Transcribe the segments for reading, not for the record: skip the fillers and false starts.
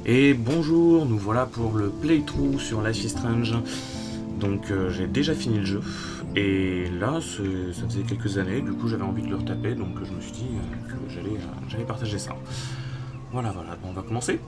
Et bonjour, nous voilà pour le Playtrough sur Life is Strange. Donc j'ai déjà fini le jeu. Et là, ça faisait quelques années, du coup j'avais envie de le retaper, donc je me suis dit que j'allais partager ça. Voilà, bon, on va commencer.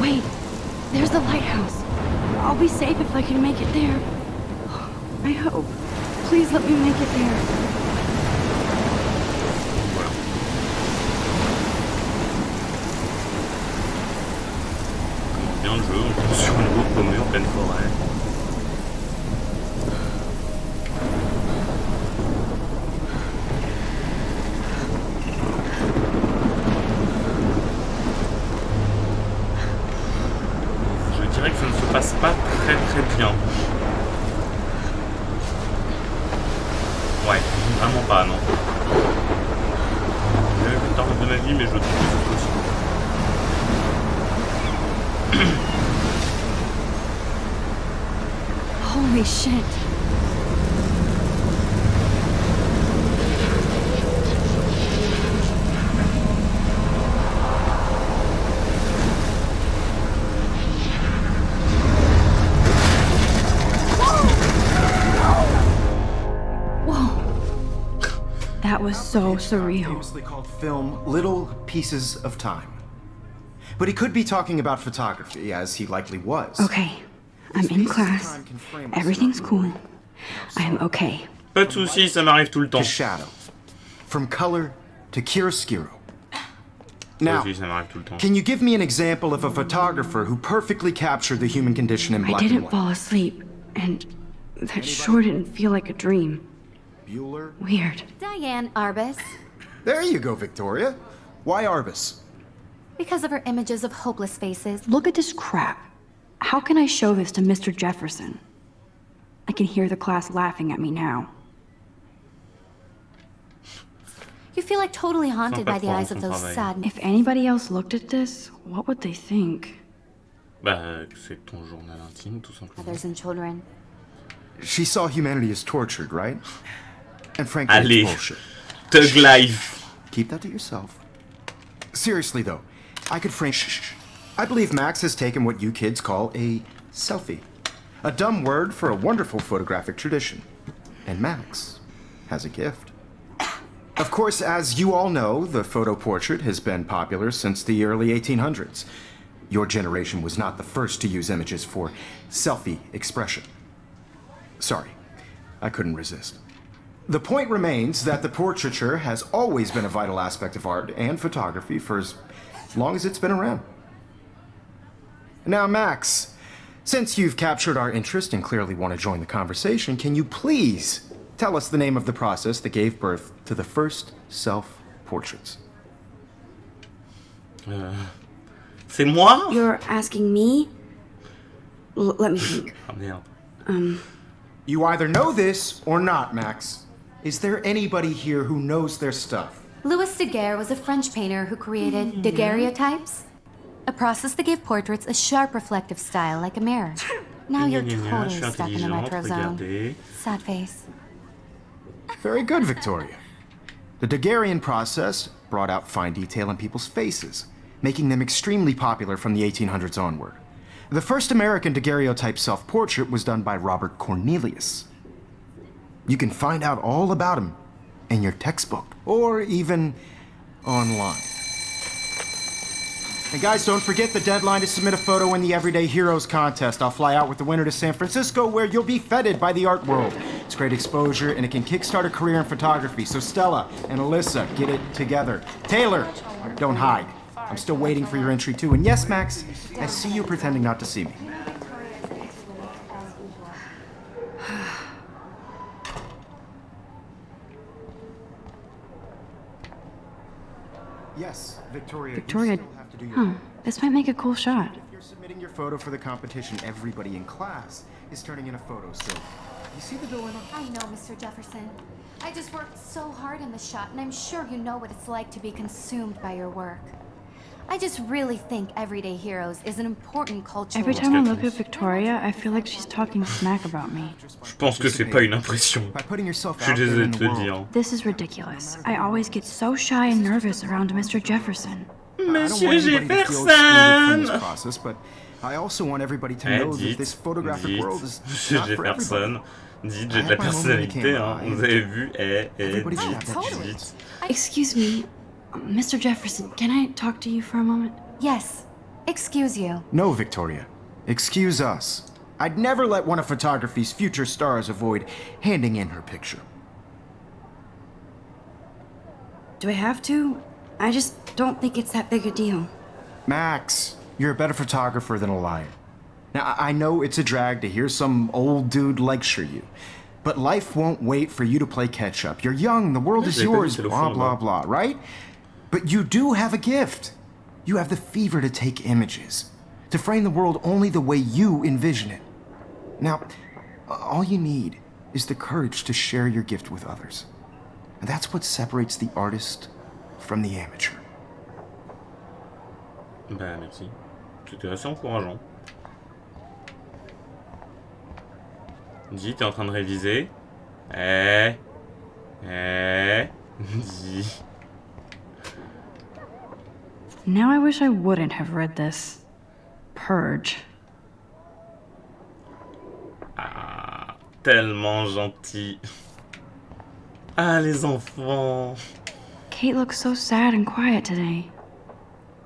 Wait, there's the lighthouse. I'll be safe if I can make it there. I hope. Please let me make it there. Bien le jeu, on tombe sur une route paumée en pleine forêt. Je dirais que ça ne se passe pas très bien. Ouais, vraiment pas, non. J'ai eu le temps de ma vie, mais je trouve que c'est possible. Holy shit. That was so surreal. Famously called film Little Pieces of Time. But he could be talking about photography, as he likely was. Okay, I'm in class. Everything's cool. I'm okay. Pas de soucis, ça m'arrive tout le temps. To shadow. From color to chiaroscuro. Now, can you give me an example of a photographer who perfectly captured the human condition in black and white? I didn't fall asleep, and that sure didn't feel like a dream. Bueller? Weird. Diane Arbus. There you go, Victoria. Why Arbus? Because of her images of hopeless faces. Look at this crap. How can I show this to Mr. Jefferson? I can hear the class laughing at me now. You feel like totally haunted by the eyes of those sad... If anybody else looked at this, what would they think? Bah, c'est ton journal intime, tout simplement. Others and children. She saw humanity as tortured, right? And frankly, Allez, it's bullshit. Thug life. Keep that to yourself. Seriously, though, I could frame... I believe Max has taken what you kids call a selfie. A dumb word for a wonderful photographic tradition. And Max has a gift. Of course, as you all know, the photo portrait has been popular since the early 1800s. Your generation was not the first to use images for selfie expression. Sorry, I couldn't resist. The point remains that the portraiture has always been a vital aspect of art and photography for as long as it's been around. Now, Max, since you've captured our interest and clearly want to join the conversation, can you please tell us the name of the process that gave birth to the first self-portraits? C'est moi? You're asking me? Let me think. Oh, merde. You either know this or not, Max. Is there anybody here who knows their stuff? Louis Daguerre was a French painter who created daguerreotypes, a process that gave portraits a sharp reflective style like a mirror. Now you're totally stuck in the retro zone. Sad face. Very good, Victoria. The Daguerrean process brought out fine detail in people's faces, making them extremely popular from the 1800s onward. The first American daguerreotype self-portrait was done by Robert Cornelius. You can find out all about him in your textbook or even online. And guys, don't forget the deadline to submit a photo in the Everyday Heroes contest. I'll fly out with the winner to San Francisco where you'll be feted by the art world. It's great exposure and it can kickstart a career in photography. So Stella and Alyssa, get it together. Taylor, don't hide. I'm still waiting for your entry too. And yes, Max, I see you pretending not to see me. Yes, Victoria. Victoria, huh, this might make a cool shot. If you're submitting your photo for the competition, everybody in class is turning in a photo, so you see the dilemma? I know, Mr. Jefferson. I just worked so hard in the shot, and I'm sure you know what it's like to be consumed by your work. I just really think Everyday Heroes is an important cultural... Every time I look at Victoria, I feel like she's talking smack about me. Je pense que c'est pas une impression. Je suis désolé de te le dire. This is ridiculous. I always get so shy and nervous around Mr. Jefferson. Monsieur Jefferson! I also want everybody to know that this photographic world is Monsieur not for everybody. Jefferson. Dites, j'ai de la personnalité, hein. Vous avez vu, dites. Excuse me, Mr. Jefferson, can I talk to you for a moment? Yes. Excuse you. No, Victoria. Excuse us. I'd never let one of photography's future stars avoid handing in her picture. Do I have to? I just don't think it's that big a deal. Max, you're a better photographer than a liar. Now, I know it's a drag to hear some old dude lecture you, but life won't wait for you to play catch-up. You're young, the world is yours, blah, blah, blah, right? But you do have a gift. You have the fever to take images, to frame the world only the way you envision it. Now, all you need is the courage to share your gift with others. And that's what separates the artist from the amateur. Bah, merci. C'était assez encourageant. Dis, t'es en train de réviser. Dis. Now I wish I wouldn't have read this. Purge. Ah, tellement gentil. Ah, les enfants. Kate looks so sad and quiet today.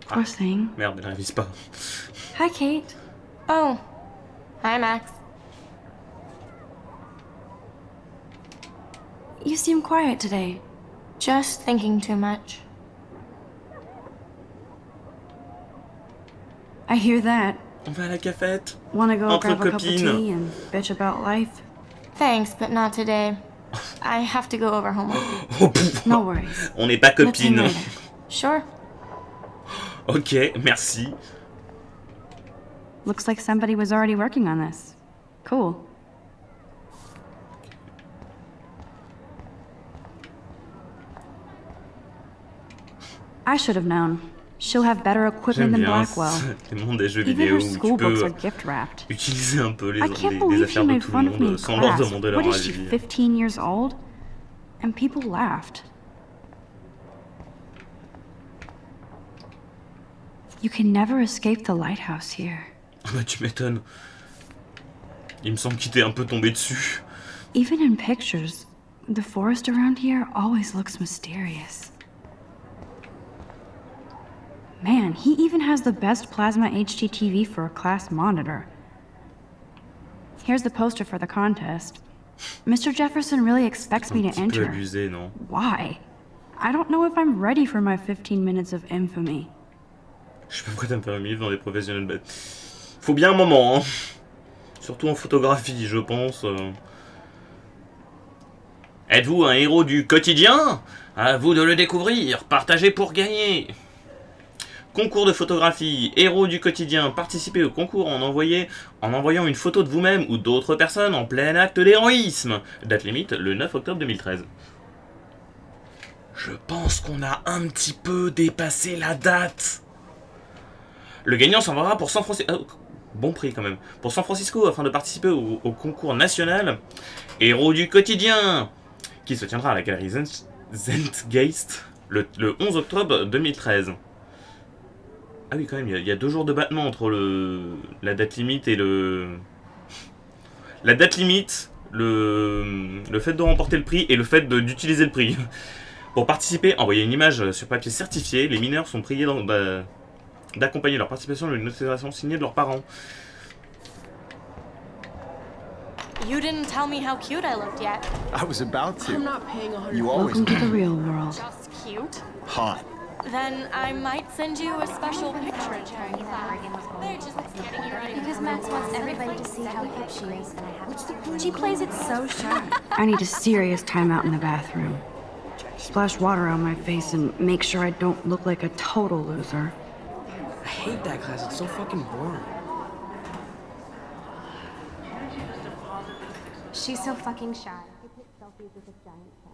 Poor thing. Merde, elle révise pas. Hi, Kate. Oh. Hi, Max. You seem quiet today. Just thinking too much. I hear that. On va à la cafette. Wanna go Entre grab a cup of copines. tea and bitch about life? Thanks, but not today. I have to go over homework. Oh, pff. No worries. On n'est pas Let's hang copines. later. Sure. Ok, merci. Looks like somebody was already working on this. Cool. I should have known. She'll have better equipment J'aime than bien Blackwell. le monde des jeux Even vidéo her où tu school books peux are gift wrapped. utiliser un peu I can't les believe she affaires de made tout le fun of me in monde sans leur class. demander leur What is she, avis. 15 years old? And people laughed. You can never escape the lighthouse here. Ah bah tu m'étonnes. Il me semble qu'il t'est un peu tombé dessus. Even in pictures, the forest around here always looks mysterious. Man, he even has the best plasma HD TV for a class monitor. Here's the poster for the contest. Mr. Jefferson really expects me to Un petit peu enter. abusé, non? Why? I don't know if I'm ready for my 15 minutes of infamy. Je sais pas pourquoi t'as me faire une dans des professionnels bêtes. Faut bien un moment, hein. Surtout en photographie, je pense. Êtes-vous un héros du quotidien? À vous de le découvrir. Partagez pour gagner. Concours de photographie, héros du quotidien, participez au concours en envoyant une photo de vous-même ou d'autres personnes en plein acte d'héroïsme. Date limite, le 9 octobre 2013. Je pense qu'on a un petit peu dépassé la date. Le gagnant s'enverra pour San Francisco... bon prix quand même. Pour San Francisco afin de participer au concours national héros du quotidien qui se tiendra à la galerie Zeitgeist le 11 octobre 2013. Ah oui, quand même, il y a 2 jours de battement entre la date limite et le... La date limite, le fait de remporter le prix et le fait d'utiliser le prix. Pour participer, envoyez une image sur papier certifié. Les mineurs sont priés d'accompagner leur participation d'une notification signée de leurs parents. You didn't tell me how cute I looked yet. I was about to. I'm not paying 100. You always Welcome to the real world. Just cute? hot. Then I might send you a special picture. They're just getting you ready. Because Max wants everybody to see how hip she is. She plays it so sharp. I need a serious timeout in the bathroom. Splash water on my face and make sure I don't look like a total loser. I hate that class. It's so fucking boring. She's so fucking shy. She takes selfies with a giant pen.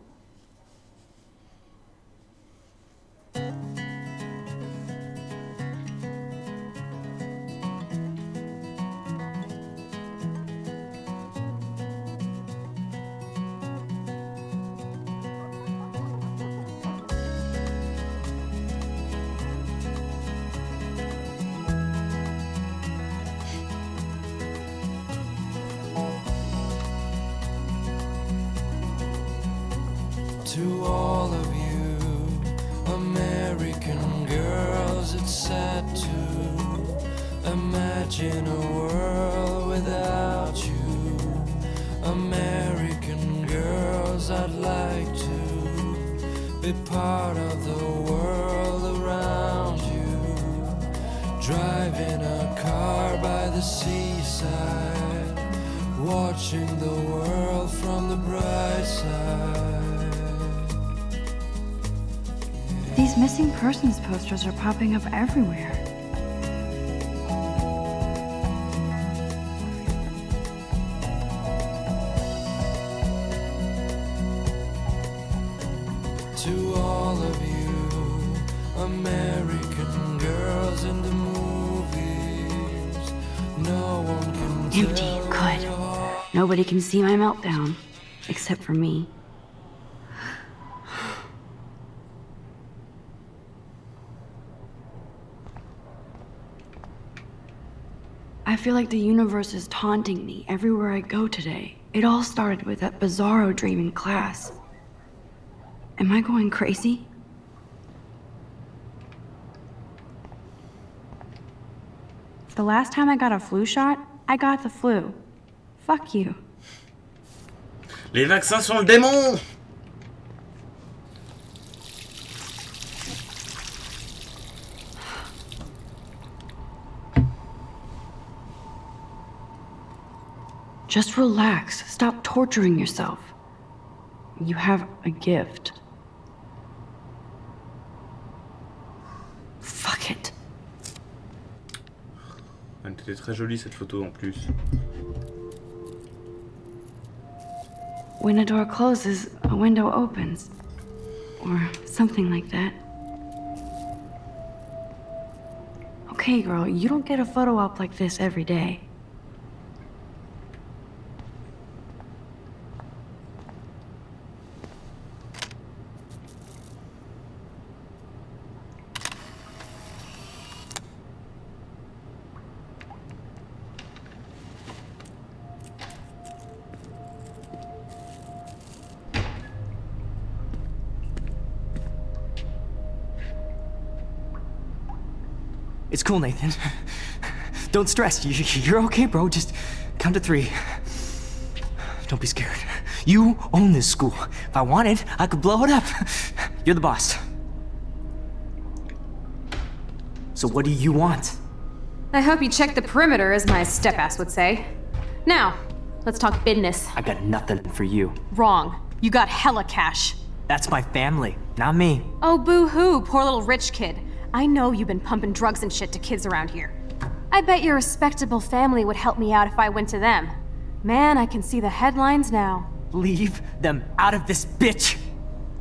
To all of you American girls, it's sad to imagine a world without you. American girls, I'd like to be part of the world around you. Driving a car by the seaside, watching the world from the bright side. These missing persons posters are popping up everywhere. To all of you American girls in the movies, no one can Empty, tell good. your heart. Nobody can see my meltdown, except for me. I feel like the universe is taunting me everywhere I go today. It all started with that bizarro dream in class. Am I going crazy? The last time I got a flu shot, I got the flu. Fuck you. Les vaccins sont le démon! Just relax. Stop torturing yourself. You have a gift. Fuck it. Elle était très jolie cette photo en plus. When a door closes, a window opens. Or something like that. Okay, girl, you don't get a photo op like this every day. It's cool, Nathan. Don't stress. You're okay, bro. Just count to 3. Don't be scared. You own this school. If I wanted, I could blow it up. You're the boss. So what do you want? I hope you check the perimeter, as my step-ass would say. Now, let's talk business. I got nothing for you. Wrong. You got hella cash. That's my family, not me. Oh, boo-hoo, poor little rich kid. I know you've been pumping drugs and shit to kids around here. I bet your respectable family would help me out if I went to them. Man, I can see the headlines now. Leave them out of this bitch.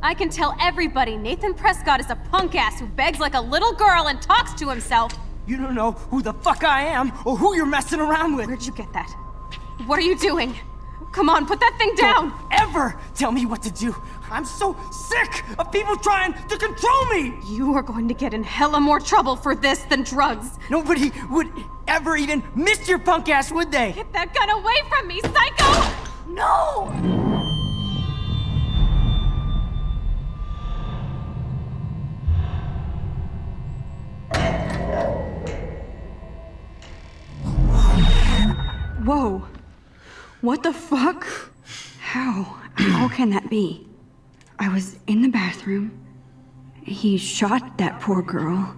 I can tell everybody Nathan Prescott is a punk ass who begs like a little girl and talks to himself. You don't know who the fuck I am or who you're messing around with. Where'd you get that? What are you doing? Come on, put that thing down! Don't ever tell me what to do. I'm so sick of people trying to control me. You are going to get in hella more trouble for this than drugs. Nobody would ever even miss your punk ass, would they? Get that gun away from me, psycho! No! What the fuck? How can that be? I was in the bathroom. He shot that poor girl.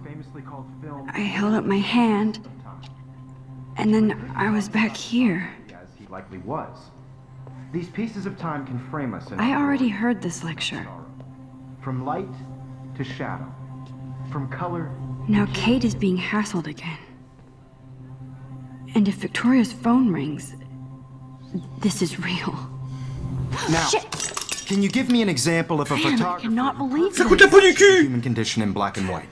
I held up my hand. And then I was back here. As he likely was. These pieces of time can frame us in I already heard this lecture. From light to shadow. From color. Now Kate is being hassled again. And if Victoria's phone rings, this is real. Now, Shit! can you give me an example of a Man, I photographer cannot believe Ça coûte la peau du the cul! human condition in black and white?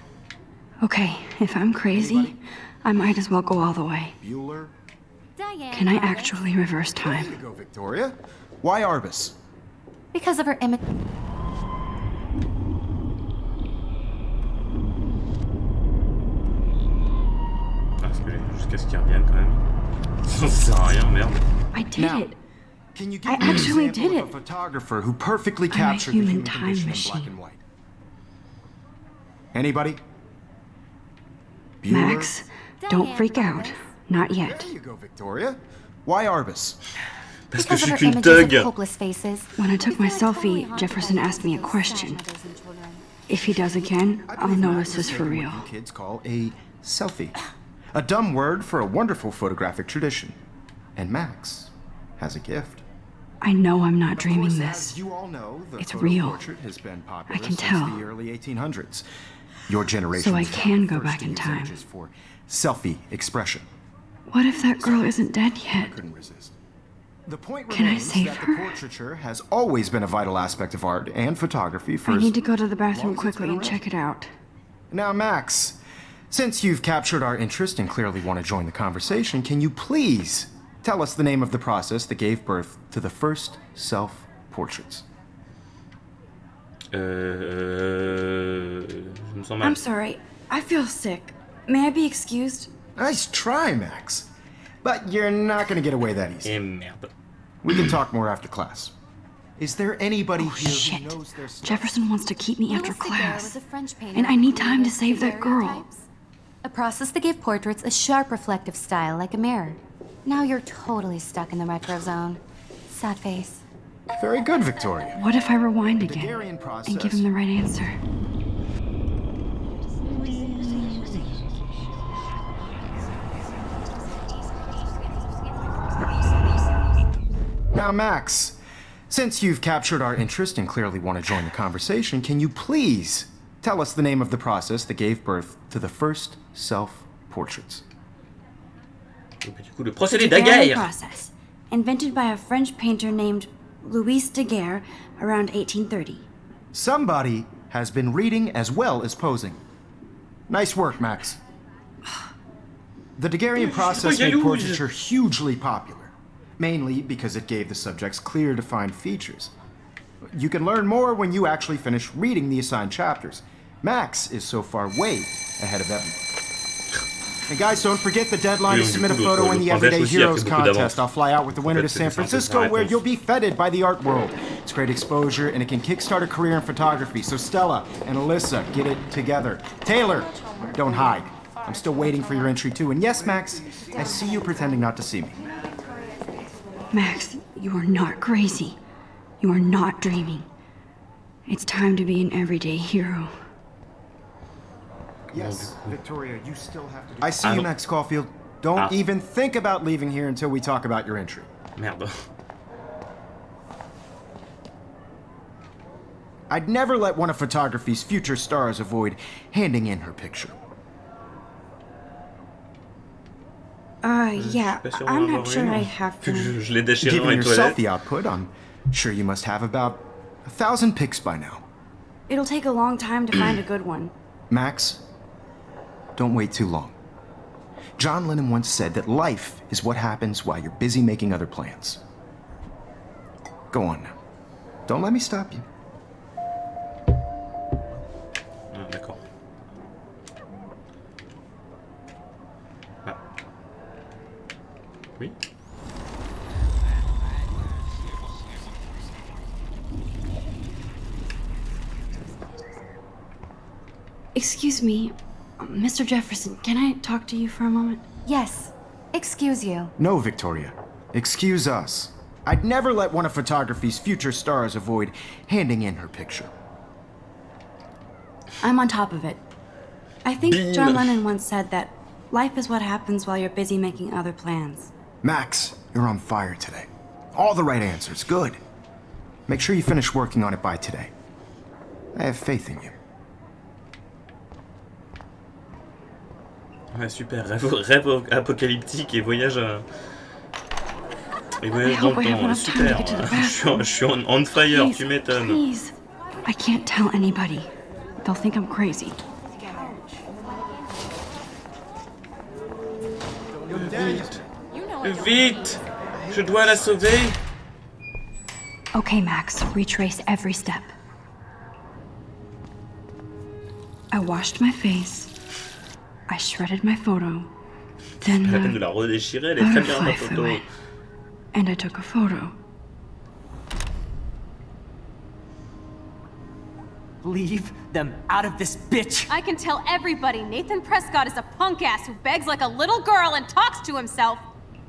Okay, if I'm crazy, I might as well go all the way. Bueller? Diane. Can I Arbus. actually reverse There time? you go, Victoria. Why Arbus? Because of her image. Ah, parce que jusqu'à ce qu'il revienne quand même. Ça sert à rien, merde. I did Now, it. can you give I me an actually example did of it. a photographer who perfectly I'm a captured the human human time condition in machine. black and white? Anybody? Bueller? Max, don't freak out. Not yet. There you go, Victoria. Why Arbus? Parce que Because je of suis her qu'une images of thug. hopeless faces. When I took We my feel totally selfie, haunted Jefferson by asked me a those sad question. mothers and children. If he does again, I I'll believe know Max this has is for taken real. what you kids call a selfie. A dumb word for a wonderful photographic tradition. And Max has a gift. I know I'm not Of dreaming course, this. as you all know, the It's photo real. portrait has been popular I can since tell. the early 1800s. Your generation So I was can the go first back to in use time. images for selfie expression. What if that girl isn't dead I yet? couldn't resist. The point Can I remains save that her? the portraiture has always been a vital aspect of art and photography for I as need to go to the long bathroom as it's quickly been and around. check it out. Now, Max, since you've captured our interest and clearly want to join the conversation, can you please tell us the name of the process that gave birth to the first self-portraits? Je me sens mal. I'm sorry. I feel sick. May I be excused? Nice try, Max. But you're not going to get away that easy. Eh merde. We can talk more after class. Is there anybody Oh, here shit. who knows their stuff? Jefferson wants to keep me after Louis Daguerre class. was a French painter And I who need time to created save that girl. daguerreotypes, a process that gave portraits a sharp reflective style like a mirror. Now you're totally stuck in the retro zone. Sad face. Very good, Victoria. What if I rewind again Daguerrean process. and give him the right answer? Now, Max, since you've captured our interest and clearly want to join the conversation, can you please tell us the name of the process that gave birth to the first self-portraits? Du coup, le procédé Daguerrean Daguerre. process, invented by a French painter named Louis Daguerre around 1830. Somebody has been reading as well as posing. Nice work, Max. The Daguerrean process made portraiture hugely popular, mainly because it gave the subjects clear, defined features. You can learn more when you actually finish reading the assigned chapters. Max is so far way ahead of everyone. And guys, don't forget the deadline to submit a photo in the Everyday Heroes contest. I'll fly out with the winner to San Francisco, where you'll be feted by the art world. It's great exposure, and it can kickstart a career in photography. So Stella and Alyssa, get it together. Taylor, don't hide. I'm still waiting for your entry too. And yes, Max, I see you pretending not to see me. Max, you are not crazy. You are not dreaming. It's time to be an everyday hero. Yes, Victoria, you still have to do... I see you, Max Caulfield. Don't even think about leaving here until we talk about your entry. Merde. I'd never let one of photography's future stars avoid handing in her picture. Yeah, I'm not sure I have to. Je l'ai déchiré dans Given les your toilettes. selfie output, I'm sure you must have about 1,000 pics by now. It'll take a long time to find a good one. Max, don't wait too long. John Lennon once said that life is what happens while you're busy making other plans. Go on now. Don't let me stop you. Ah, d'accord. Ah. Oui. Excuse me, Mr. Jefferson, can I talk to you for a moment? Yes. Excuse you. No, Victoria. Excuse us. I'd never let one of photography's future stars avoid handing in her picture. I'm on top of it. I think John Lennon once said that life is what happens while you're busy making other plans. Max, you're on fire today. All the right answers, good. Make sure you finish working on it by today. I have faith in you. Ouais, super, rêve apocalyptique et voyage à... Et voyage dans le temps, super. Je suis on fire, Please, tu m'étonnes. Please. I can't tell anybody. They'll think I'm crazy. Vite! Je dois la sauver! Okay, Max, retrace every step. I washed my face. I shredded my photo. Then Pas la peine de la redéchirer, elle est très bien ta photo. And I took a photo. Leave them out of this bitch! I can tell everybody Nathan Prescott is a punk ass who begs like a little girl and talks to himself.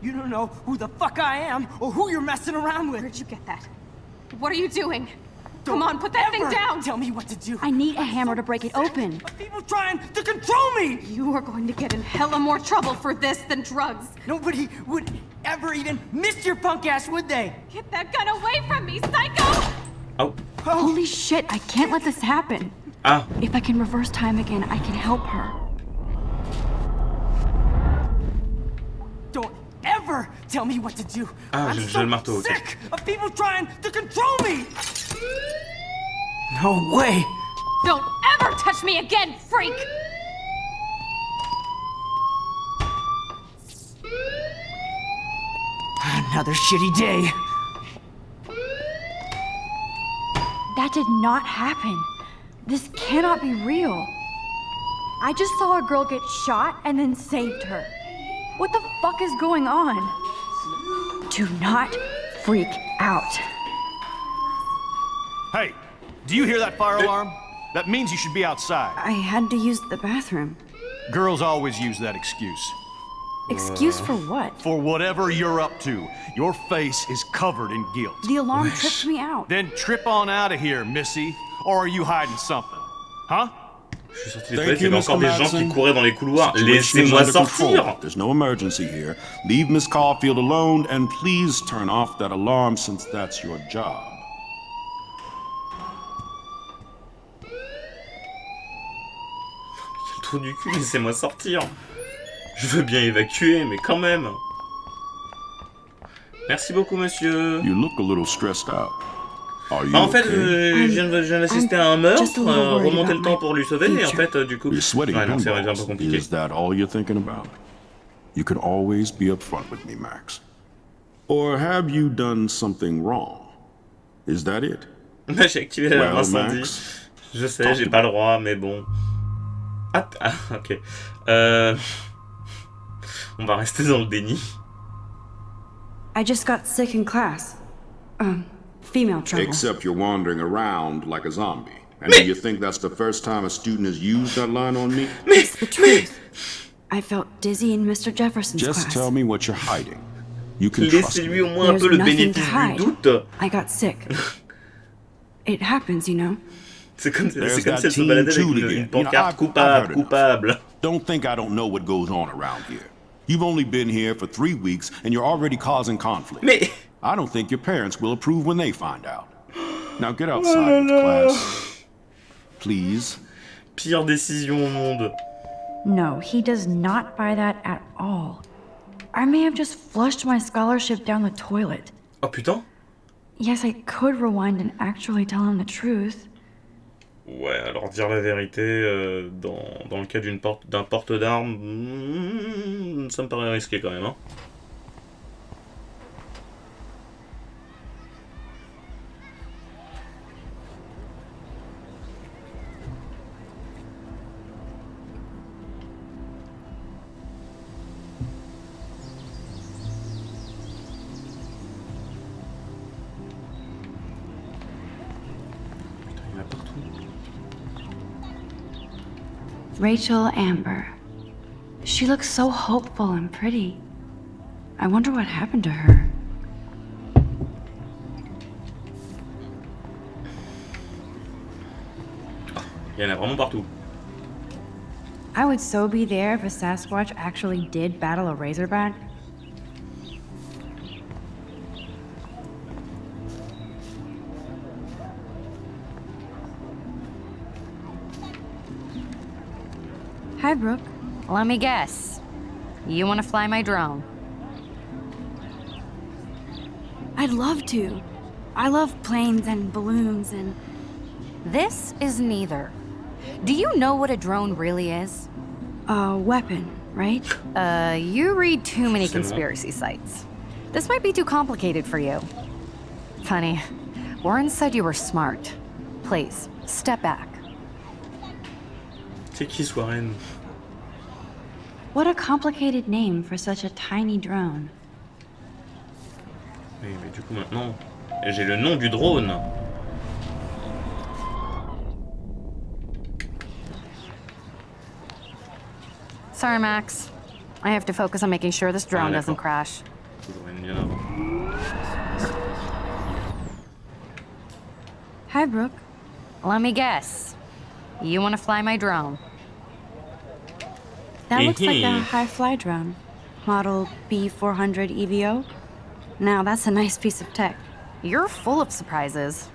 You don't know who the fuck I am or who you're messing around with. Where'd you get that? What are you doing? Come on, put that thing down! Tell me what to do. I need a hammer to break it open. People trying to control me! You are going to get in hella more trouble for this than drugs. Nobody would ever even miss your punk ass, would they? Get that gun away from me, psycho! Oh. Holy shit, I can't let this happen. Ah. If I can reverse time again, I can help her. Don't ever tell me what to do. Ah, I'm j'ai le marteau, ok. sick of people trying to control me! No way! Don't ever touch me again, freak! Another shitty day. That did not happen. This cannot be real. I just saw a girl get shot and then saved her. What the fuck is going on? Do not freak out. Hey, do you hear that fire alarm? That means you should be outside. I had to use the bathroom. Girls always use that excuse. Excuse for what? For whatever you're up to, your face is covered in guilt. The alarm tripped me out. Then trip on out of here, Missy. Or are you hiding something? Huh? Je suis sorti des toilettes, il y avait encore des gens qui couraient dans les couloirs. Laissez-moi sortir! There's no emergency here. Leave Miss Caulfield alone and please turn off that alarm since that's your job. Quel trou du cul, laissez-moi sortir! Je veux bien évacuer, mais quand même! Merci beaucoup, monsieur! You look a little stressed out. En fait, je viens d'assister à un meurtre, remonter le temps pour lui sauver, et en fait, du coup... Ouais, non, c'est un peu compliqué. Is that all you're thinking about? You can always be upfront with me, Max. Or have you done something wrong? Is that it? J'ai activé l'alarme incendie. Je sais, j'ai pas le droit, mais bon... Ah, ok. On va rester dans le déni. I just got sick in class. Female trouble. Except you're wandering around like a zombie. And do you think that's the first time a student has used that line on me? It's the truth. I felt dizzy in Mr. Jefferson's class. Just tell me what you're hiding. You can trust me. Laissez-lui au moins un peu le bénéfice du doute. I got sick. It happens, you know. C'est comme si elle se baladait avec une pancarte coupable. Don't think I don't know what goes on around here. You've only been here for 3 weeks and you're already causing conflict. Mais... I don't think your parents will approve when they find out. Now get outside with class. Please. Pire décision au monde. No, he does not buy that at all. I may have just flushed my scholarship down the toilet. Oh putain. Yes, I could rewind and actually tell him the truth. Ouais, alors dire la vérité dans le cas d'un porte d'armes, ça me paraît risqué quand même, hein. Rachel Amber. She looks so hopeful and pretty. I wonder what happened to her. Il y en a vraiment partout. I would so be there if a Sasquatch actually did battle a razorback. Hi, Brooke. Let me guess. You want to fly my drone? I'd love to. I love planes and balloons and... This is neither. Do you know what a drone really is? A weapon, right? You read too many conspiracy sites. This might be too complicated for you. Funny, Warren said you were smart. Please, step back. C'est qui, Warren? What a complicated name for such a tiny drone. Oui, mais du coup maintenant, j'ai le nom du drone. Sorry, Max. I have to focus on making sure this drone doesn't crash. Hi, Brooke. Let me guess. You want to fly my drone? That looks like a high-fly drone. Model B400 EVO. Now, that's a nice piece of tech. You're full of surprises.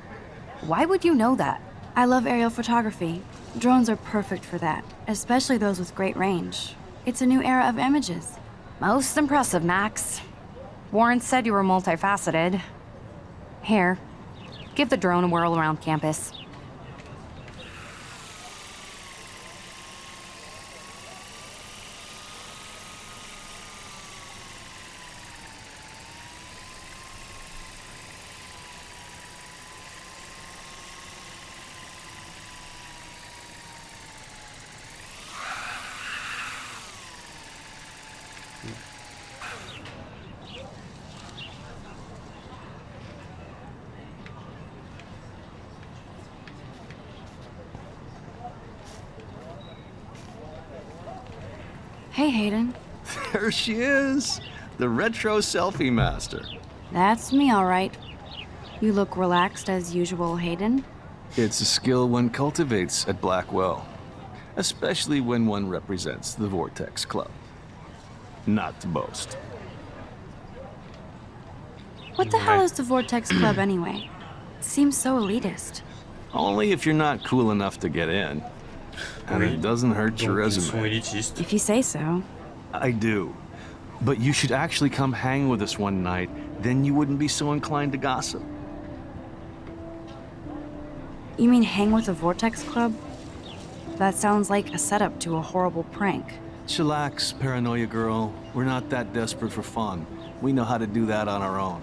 Why would you know that? I love aerial photography. Drones are perfect for that, especially those with great range. It's a new era of images. Most impressive, Max. Warren said you were multifaceted. Here, give the drone a whirl around campus. Hey, Hayden. There she is, the retro selfie master. That's me, all right. You look relaxed as usual, Hayden. It's a skill one cultivates at Blackwell, especially when one represents the Vortex Club. Not to boast. What the hell is the Vortex Club anyway? It seems so elitist. Only if you're not cool enough to get in. And it doesn't hurt your resume. If you say so. I do. But you should actually come hang with us one night, then you wouldn't be so inclined to gossip. You mean hang with the Vortex Club? That sounds like a setup to a horrible prank. Chillax, paranoia girl. We're not that desperate for fun. We know how to do that on our own.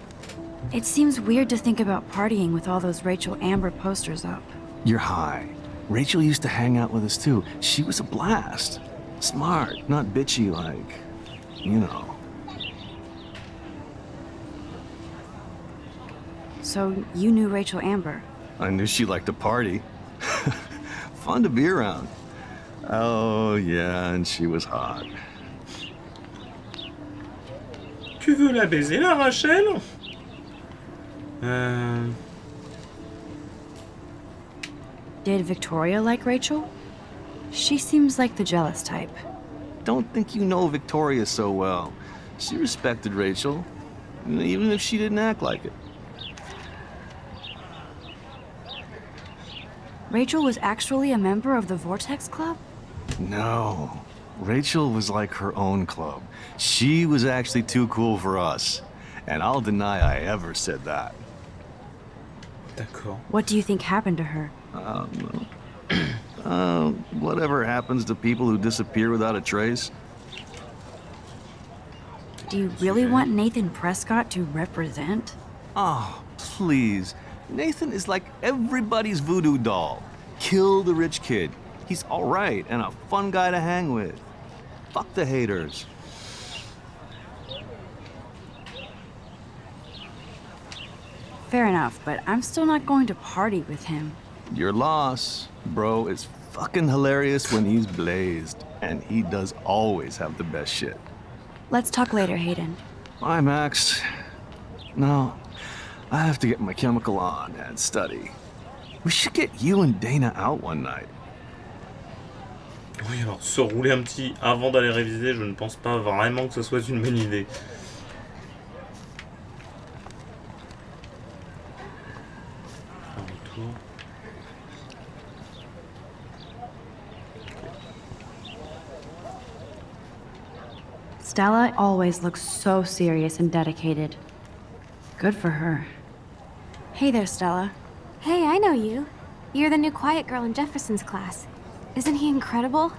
It seems weird to think about partying with all those Rachel Amber posters up. You're high. Rachel used to hang out with us too. She was a blast. Smart, not bitchy like, you know. So you knew Rachel Amber? I knew she liked to party. Fun to be around. Oh yeah, and she was hot. Tu veux la baiser, la Rachel? Did Victoria like Rachel? She seems like the jealous type. Don't think you know Victoria so well. She respected Rachel, even if she didn't act like it. Rachel was actually a member of the Vortex Club? No. Rachel was like her own club. She was actually too cool for us. And I'll deny I ever said that. D'accord. What do you think happened to her? Whatever happens to people who disappear without a trace. Do you really want Nathan Prescott to represent? Oh, please. Nathan is like everybody's voodoo doll. Kill the rich kid. He's all right and a fun guy to hang with. Fuck the haters. Fair enough, but I'm still not going to party with him. Your loss, bro, is fucking hilarious when he's blazed. And he does always have the best shit. Let's talk later, Hayden. Bye, Max. No, I have to get my chemical on and study. We should get you and Dana out one night. Oui, alors se rouler un petit avant d'aller réviser, je ne pense pas vraiment que ce soit une bonne idée. Un retour. Stella always looks so serious and dedicated. Good for her. Hey there, Stella. Hey, I know you. You're the new quiet girl in Jefferson's class. Isn't he incredible?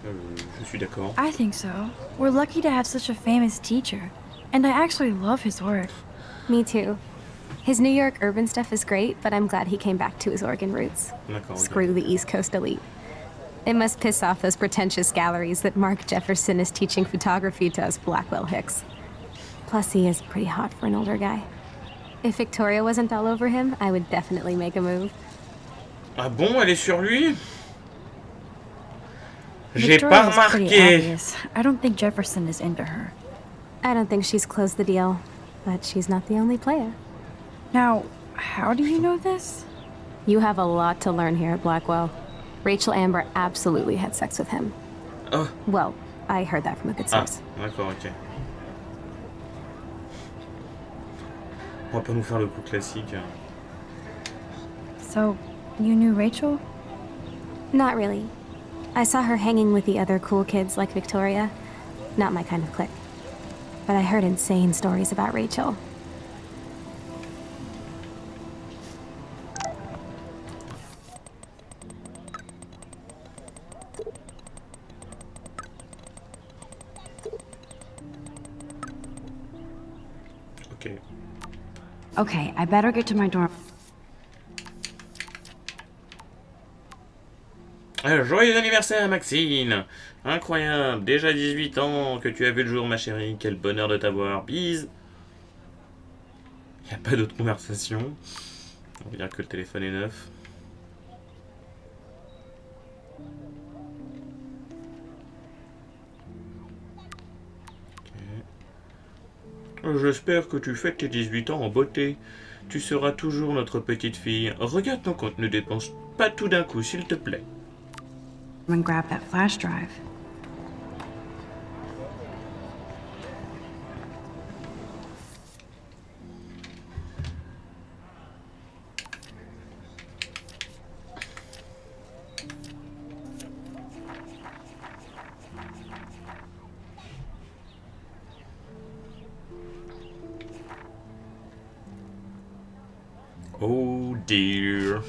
Je suis d'accord. I think so. We're lucky to have such a famous teacher. And I actually love his work. Me too. His New York urban stuff is great, but I'm glad he came back to his Oregon roots. Screw the East Coast elite. It must piss off those pretentious galleries that Mark Jefferson is teaching photography to us Blackwell hicks. Plus, he is pretty hot for an older guy. If Victoria wasn't all over him, I would definitely make a move. Ah bon, elle est sur lui? J'ai pas Victoria's pretty remarqué. obvious. I don't think Jefferson is into her. I don't think she's closed the deal, but she's not the only player. Now, how do you know this? You have a lot to learn here at Blackwell. Rachel Amber absolutely had sex with him. Oh. Well, I heard that from a good source. D'accord, ok. On va pas nous faire le coup classique. So, you knew Rachel? Not really. I saw her hanging with the other cool kids like Victoria. Not my kind of clique. But I heard insane stories about Rachel. Ok. Okay, I better get to my dorm. Joyeux anniversaire Maxine! Incroyable, déjà 18 ans que tu as vu le jour ma chérie, quel bonheur de t'avoir, bise! Y a pas d'autre conversation. On va dire que le téléphone est neuf. Okay. J'espère que tu fêtes tes 18 ans en beauté. Tu seras toujours notre petite fille. Regarde ton compte, ne dépense pas tout d'un coup s'il te plaît. And grab that flash drive. Oh dear.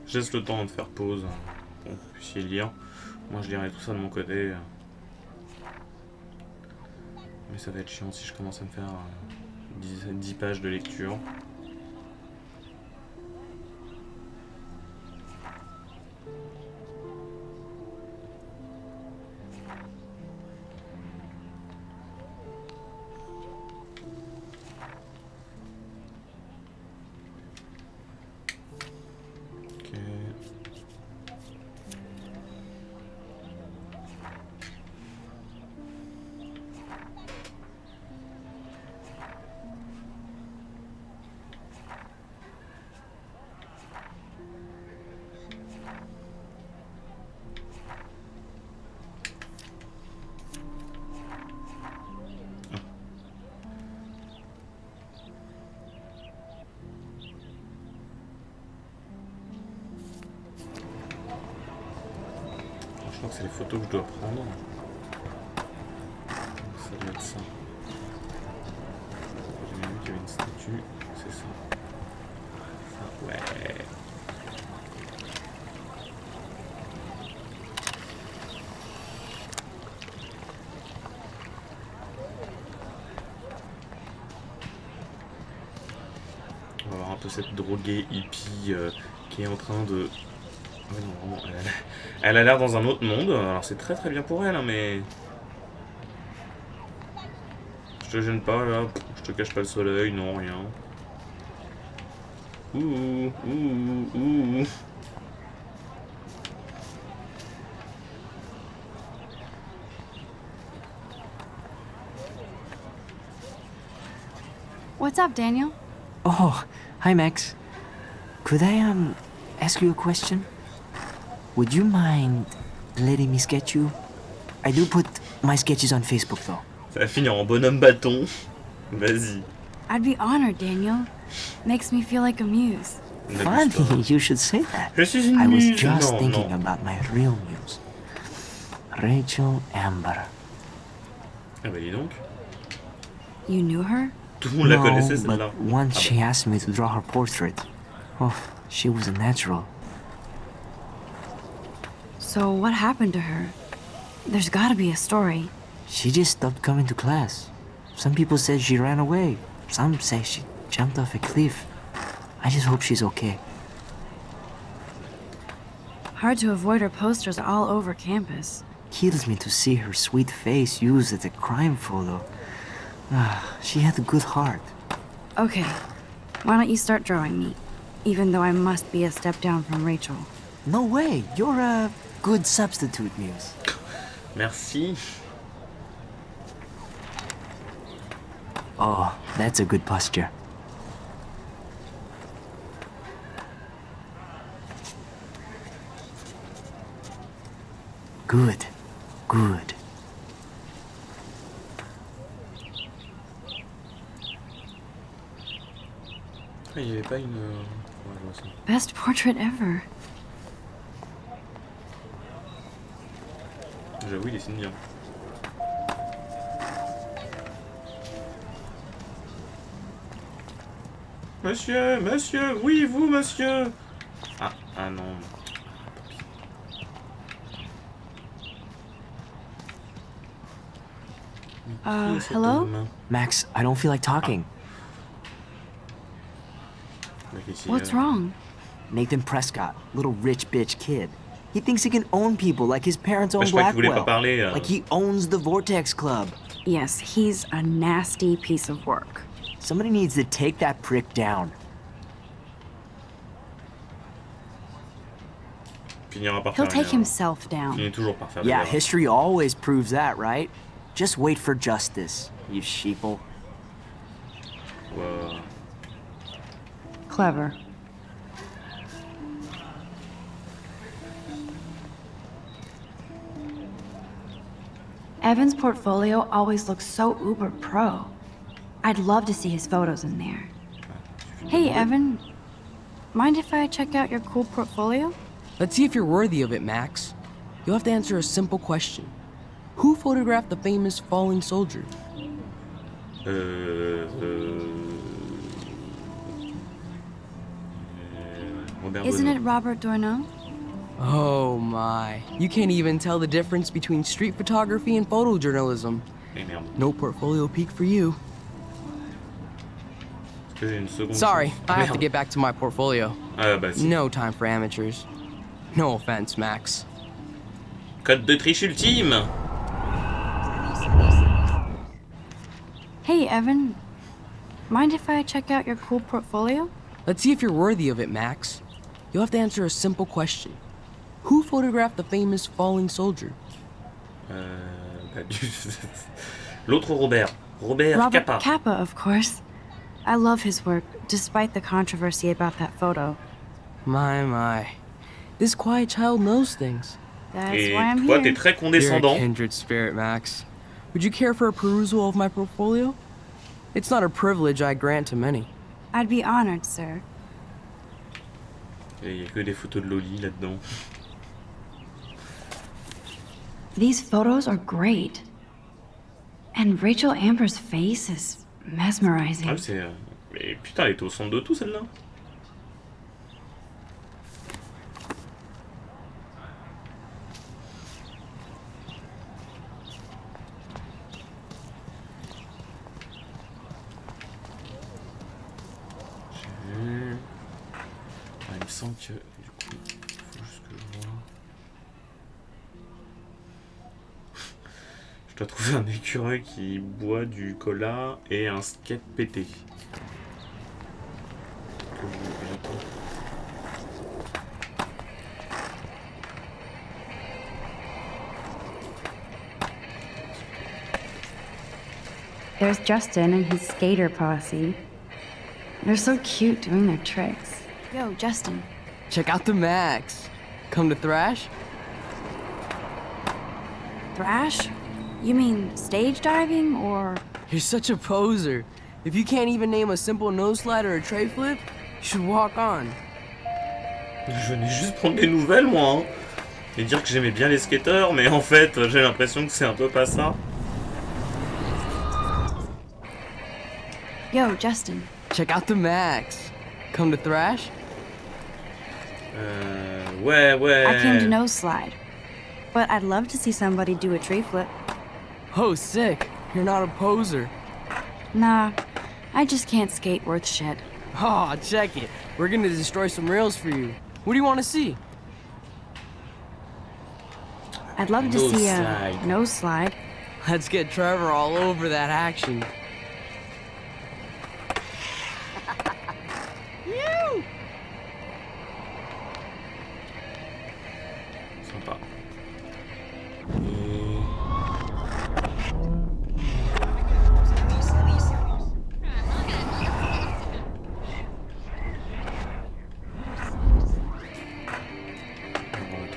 Je laisse le temps de faire pause pour que vous puissiez lire. Moi je lirai tout ça de mon côté. Mais ça va être chiant si je commence à me faire 10 pages de lecture. Je crois que c'est les photos que je dois prendre. Ça doit être ça. J'ai bien vu qu'il y avait une statue. C'est ça. Ça, ouais. On va voir un peu cette droguée hippie qui est en train de... Ouais, non, vraiment, elle a l'air dans un autre monde, alors c'est très très bien pour elle, hein, mais... Je te gêne pas, là, je te cache pas le soleil, non, rien. Ouh. What's up, Daniel? Oh, hi, Max. Could I, ask you a question? Would you mind letting me sketch you? I do put my sketches on Facebook, though. Ça va finir en bonhomme bâton. Vas-y. I'd be honored, Daniel. Makes me feel like a muse. Funny, you should say that. Je suis une I was muse. just Non, thinking non. about my real muse. Rachel Amber. Ah bah dis donc. You knew her? Tout le monde la No, connaissait but celle-là. once Ah she bon. asked me to draw her portrait. Oh, she was a natural. So what happened to her? There's gotta be a story. She just stopped coming to class. Some people said she ran away. Some say she jumped off a cliff. I just hope she's okay. Hard to avoid her posters all over campus. Kills me to see her sweet face used as a crime photo. Ah, she had a good heart. Okay, why don't you start drawing me? Even though I must be a step down from Rachel. No way, you're a good substitute, Muse. Merci. Oh, that's a good posture. Good, good. Ah, il n'y avait pas une... Ouais, je vois ça. Best portrait ever. J'avoue, il dessine bien. Monsieur, monsieur, oui, vous, monsieur. Ah non. Hello? Max, I don't feel like talking. What's wrong? Nathan Prescott, little rich bitch kid. He thinks he can own people like his parents own Je crois qu'il voulait pas Blackwell. parler. Like he owns the Vortex Club. Yes, he's a nasty piece of work. Somebody needs to take that prick down. Finira par He'll faire take rien. himself down. Finit toujours par faire des Yeah, erreurs. history always proves that, right? Just wait for justice, you sheeple. Ouais. Clever. Evan's portfolio always looks so uber pro. I'd love to see his photos in there. Hey, Evan. Mind if I check out your cool portfolio? Let's see if you're worthy of it, Max. You'll have to answer a simple question. Who photographed the famous falling soldier? Robert Isn't Bonneau. it Robert Doisneau? Oh my. You can't even tell the difference between street photography and photojournalism. Eh merde. No portfolio peak for you. Est-ce que j'ai une seconde Sorry, chance? I have to Merde. get back to my portfolio. Ah bah si. No time for amateurs. No offense, Max. Code de triche ultime. Hey, Evan. Mind if I check out your cool portfolio? Let's see if you're worthy of it, Max. You'll have to answer a simple question. Who photographed the famous falling soldier? Bah, l'autre Robert. Robert Robert Capa. of course. I love his work, despite the controversy about that photo. My. This quiet child knows things. That's Et why I'm toi, here. t'es très You're a condescendant. kindred spirit, Max. Would you care for a perusal of my portfolio? It's not a privilege I grant to many. I'd be honored, sir. Il y a que des photos de Loli là-dedans. These photos are great. And Rachel Amber's face is mesmerizing. Ah, c'est... Mais putain, elle était au centre de tout, celle-là. Ah, il me semble que... Du coup, faut juste que je vois... Je dois trouver un écureuil qui boit du cola et un skate pété. J'attends. There's Justin and his skater posse. They're so cute doing their tricks. Yo, Justin. Check out the Max. Come to thrash? Thrash? You mean stage diving, or...? You're such a poser. If you can't even name a simple nose slide or a tray flip, you should walk on. Je venais juste prendre des nouvelles, moi, hein. Et dire que j'aimais bien les skateurs, mais en fait, j'ai l'impression que c'est un peu pas ça. Yo, Justin. Check out the Max. Come to thrash? Ouais. I came to nose slide. But I'd love to see somebody do a tree flip. Oh, sick. You're not a poser. Nah, I just can't skate worth shit. Aw, check it. We're gonna destroy some rails for you. What do you want to see? I'd love to see a nose slide. Let's get Trevor all over that action. Sympa.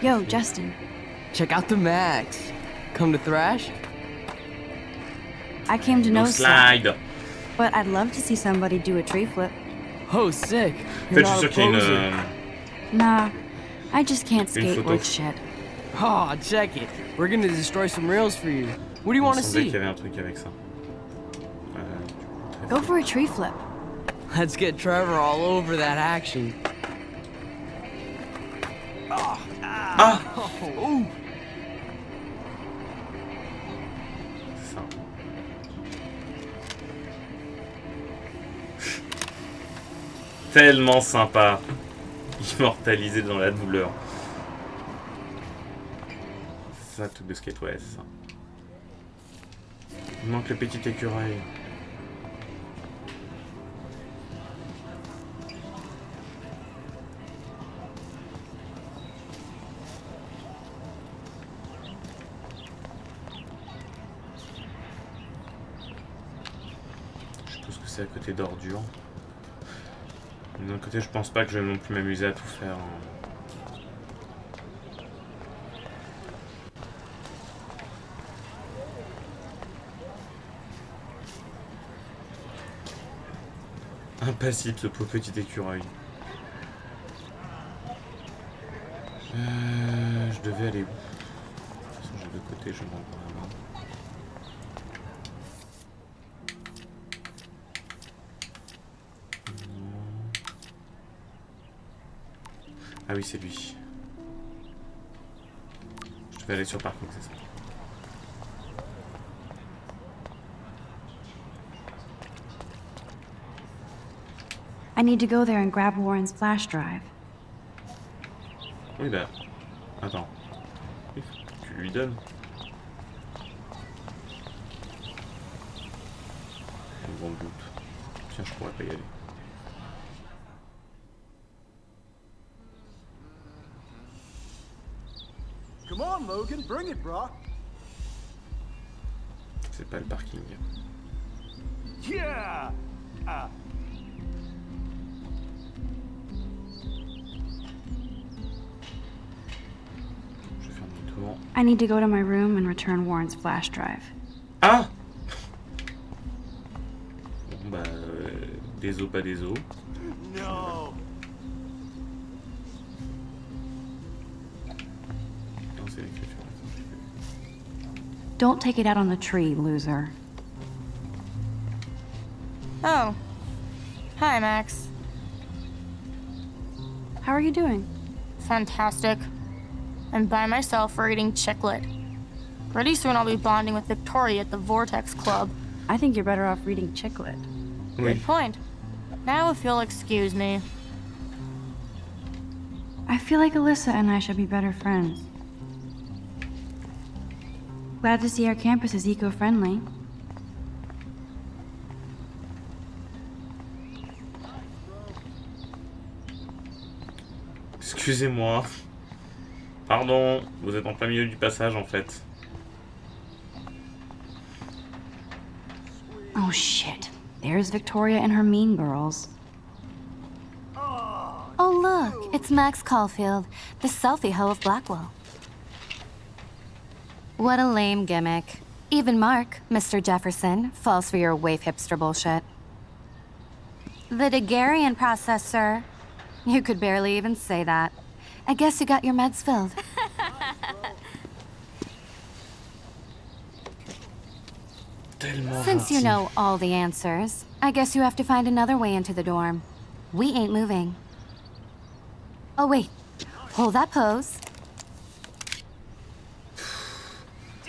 Yo, Justin. Check out the Max. Come to thrash? I came to nose slide. But I'd love to see somebody do a tree flip. Oh, sick. En fait, je suis sûr qu'il y a une... Nah, I just can't skate worth shit. Aw, check it. We're gonna destroy some rails for you. What do you want to see? Il y avait un truc avec ça. Go for a tree flip. Let's get Trevor all over that action. Ah! Ooh. Ça. Tellement sympa. Immortalisé dans la douleur. Ça, tout de skate, ouais, c'est ça. Il manque le petit écureuil. Je suppose que c'est à côté d'ordures. D'un côté, je pense pas que je vais non plus m'amuser à tout faire. Impassible, ce pauvre petit écureuil. Je devais aller où? De toute façon, j'ai deux côtés, je m'en prends la main. Ah oui, c'est lui. Je devais aller sur le parking, c'est ça. I need to go there and grab Warren's flash drive. Oui, bah... Attends. Tu lui donnes. Un bon doute. Tiens, je pourrais pas y aller. Come on, Logan, bring it, bro. C'est pas le parking. Yeah. Je vais faire mon tour. I need to go to my room and return Warren's flash drive. Ah! Bon bah... des os, pas des os. No. Non, c'est l'écriture. Don't take it out on the tree, loser. Oh. Hi, Max. How are you doing? Fantastic. I'm by myself reading Chicklet. Pretty soon I'll be bonding with Victoria at the Vortex Club. I think you're better off reading Chicklet. Good point. Now if you'll excuse me. I feel like Alyssa and I should be better friends. Glad to see our campus is eco-friendly. Excusez-moi. Pardon, vous êtes en plein milieu du passage en fait. Oh shit. There's Victoria and her mean girls. Look, it's Max Caulfield, the selfie hoe of Blackwell. What a lame gimmick. Even Mark, Mr. Jefferson, falls for your wave hipster bullshit. The Daguerrean process, sir. You could barely even say that. I guess you got your meds filled. Since you know all the answers, I guess you have to find another way into the dorm. We ain't moving. Oh wait, hold that pose.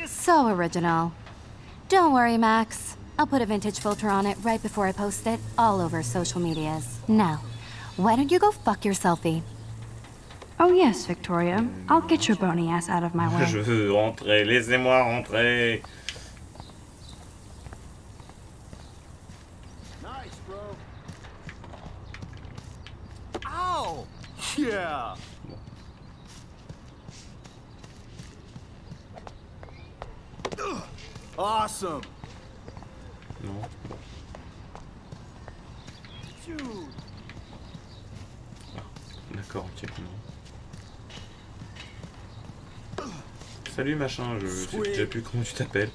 So original. Don't worry, Max. I'll put a vintage filter on it right before I post it all over social medias. Now, why don't you go fuck your selfie? Oh yes, Victoria. I'll get your bony ass out of my way. Je veux rentrer, laissez-moi rentrer. Nice, bro. Ow! Yeah. Awesome. Non. Dude. D'accord, ok. Salut machin, je sais déjà plus comment tu t'appelles.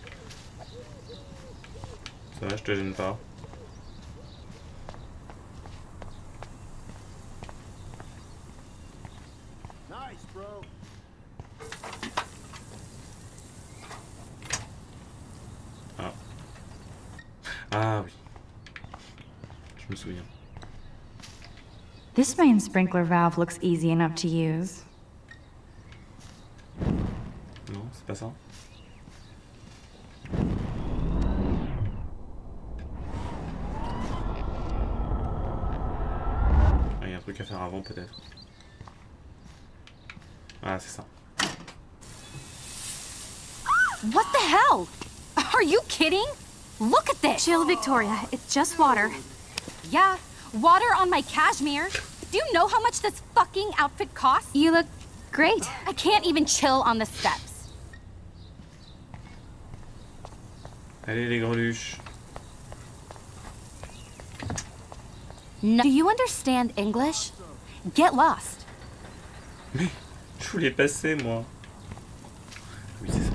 Ça va, je te gêne pas. Nice, bro. Ah. Ah oui. Je me souviens. This main sprinkler valve looks easy enough to use. Non, c'est pas ça. Ah, il y a un truc à faire avant peut-être. Ah, c'est ça. What the hell? Are you kidding? Look at this! Chill, Victoria. It's just water. Yeah, water on my cashmere. Do you know how much this fucking outfit costs? You look great. I can't even chill on the steps. Allez les greluches. No. Do you understand English? Get lost. Mais je voulais passer moi. Oui c'est ça.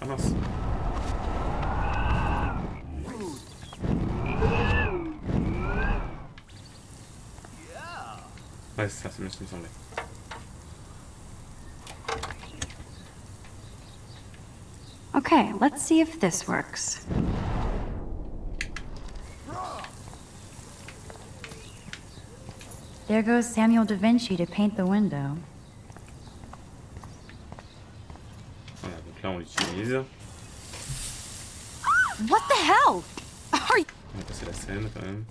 Ah mince. Ouais, c'est ça, c'est bien ce qui me semblait. Okay, let's see if this works. There goes Samuel da Vinci to paint the window. Voilà, donc là on l'utilise. What the hell? Are you... On va passer la scène quand même.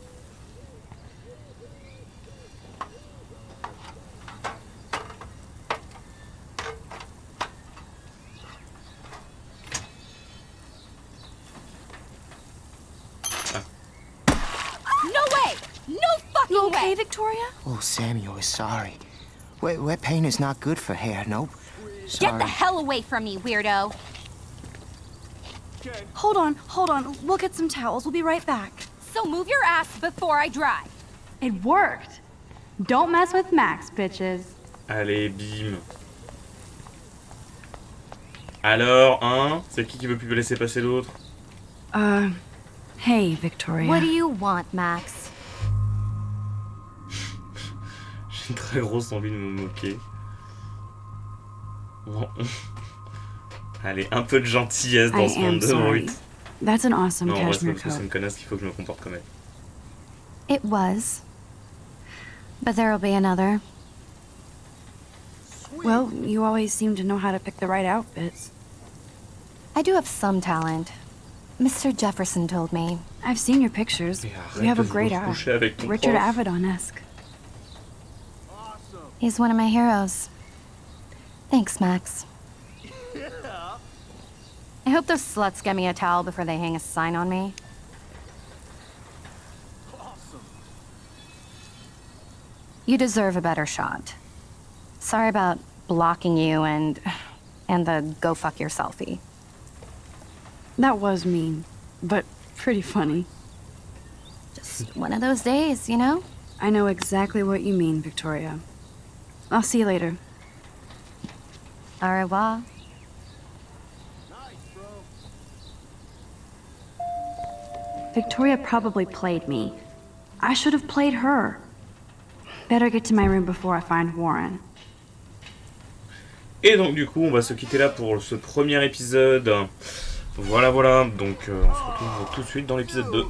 You okay, Victoria? Oh, Samuel is sorry. Wet paint is not good for hair, nope. Sorry. Get the hell away from me, weirdo! Hold on. We'll get some towels. We'll be right back. So move your ass before I dry. It worked. Don't mess with Max, bitches. Allez, bim. Alors, hein? C'est qui veut plus laisser passer l'autre? Hey, Victoria. What do you want, Max? J'ai une très grosse envie de me moquer. Bon. Allez, un peu de gentillesse dans ce monde de brut. That's an awesome non, cashmere c'est coat. une connasse qu'il faut que je me comporte comme elle. It was. But there'll be another. Well, you always seem to know how to pick the right outfits. I do have some talent. Mr. Jefferson told me. I've seen your pictures. You have a great eye. Richard Avedon-esque. He's one of my heroes. Thanks, Max. I hope those sluts get me a towel before they hang a sign on me. You deserve a better shot. Sorry about blocking you and the go fuck your selfie. That was mean, but pretty funny. Just one of those days, you know? I know exactly what you mean, Victoria. I'll see you later. Au revoir. Victoria probably played me. I should have played her. Better get to my room before I find Warren. Et donc du coup on va se quitter là pour ce premier épisode. Voilà, donc on se retrouve tout de suite dans l'épisode 2.